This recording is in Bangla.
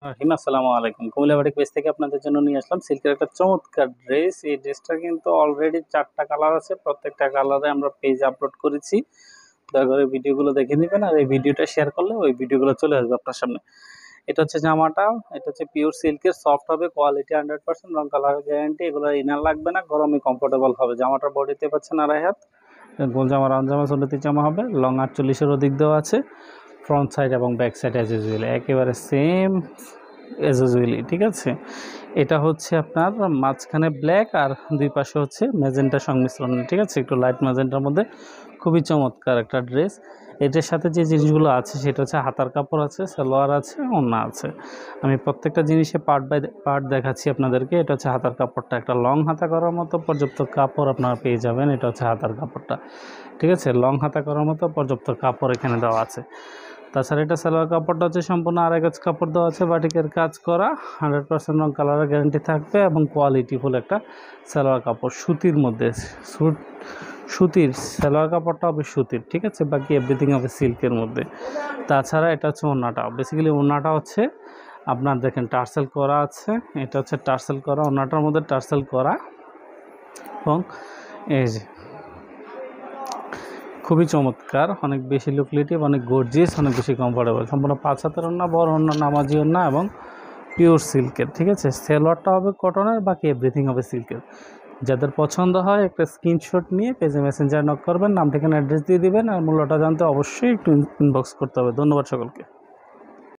আসসালামু আলাইকুম। কুমিল্লা বাটিক পেজ থেকে আপনাদের জন্য নিয়ে আসলাম সিল্কের একটা চমৎকার ড্রেস। এই ড্রেসটা কিন্তু অলরেডি 4টা কালার আছে। প্রত্যেকটা কালারে আমরা পেজ আপলোড করেছি। দয়া করে ভিডিওগুলো দেখে নিবেন, আর এই ভিডিওটা শেয়ার করলে ওই ভিডিওগুলো চলে আসবে আপনার সামনে। এটা হচ্ছে জামাটা, এটা হচ্ছে পিওর সিল্কের, সফট হবে, কোয়ালিটি 100%, রং কালার গ্যারান্টি। এগুলো ইনার লাগবে না, গরমে কমফোর্টেবল হবে। জামাটার বডিতে পাচ্ছেন 2.5 হাত, গোল জামা, রাউন্ড জামা, সুন্নতি জামা হবে। লং 48-এর অধিক দেওয়া আছে। ফ্রন্ট সাইড এবং ব্যাক সাইড অ্যাজ ইউজুয়াল একেবারে সেম অ্যাজ ইউজুয়ালি, ঠিক আছে। এটা হচ্ছে আপনার মাঝখানে ব্ল্যাক আর দুই পাশে হচ্ছে ম্যাজেন্টা সংমিশ্রণ, ঠিক আছে, একটু লাইট ম্যাজেন্টার মধ্যে। খুবই চমৎকার একটা ড্রেস। এটার সাথে যে জিনিসগুলো আছে সেটা হচ্ছে হাতার কাপড় আছে, সালোয়ার আছে, ওড়না আছে। আমি প্রত্যেকটা জিনিসে পার্ট বাই পার্ট দেখাচ্ছি আপনাদেরকে। এটা হচ্ছে হাতার কাপড়টা, একটা লং হাতা করার মতো পর্যাপ্ত কাপড় আপনারা পেয়ে যাবেন। এটা হচ্ছে হাতার কাপড়টা, ঠিক আছে, লং হাতা করার মতো পর্যাপ্ত কাপড় এখানে দেওয়া আছে। তাছাড়া এটা সালোয়ার কাপড়টা হচ্ছে সম্পূর্ণ আড়াই গজ কাপড় দেওয়া আছে, বাটিকের কাজ করা, 100% রং কালারের গ্যারান্টি থাকবে এবং কোয়ালিটিফুল একটা সালোয়ার কাপড়, সুতির মধ্যে। সুতির সালোয়ার কাপড়টা হবে সুতির, ঠিক আছে, বাকি এভরিথিং হবে সিল্কের মধ্যে। তাছাড়া এটা হচ্ছে ওড়নাটা, বেসিক্যালি ওড়নাটা হচ্ছে আপনার দেখেন টার্সেল করা আছে। এটা হচ্ছে টার্সেল করা, ওড়নাটার মধ্যে টার্সেল করা, এবং এই যে খুবই চমৎকার, অনেক বেশি লুকলেটিভ, অনেক গর্জিয়াস, অনেক বেশি কমফোর্টেবল। সম্পূর্ণ 5 হাতের ওড়না, বড় ওড়না, নামাজি ওড়না এবং পিওর সিল্কের, ঠিক আছে। সেলোয়ারটা হবে কটনের, বাকি এভরিথিং হবে সিল্কের। যাদের পছন্দ হয় একটা স্ক্রিনশট নিয়ে পেজে মেসেঞ্জার নক করবেন, নাম ঠিকানা অ্যাড্রেস দিয়ে দিবেন, আর মূল্যটা জানতে অবশ্যই একটু ইনবক্স করতে হবে। ধন্যবাদ সকলকে।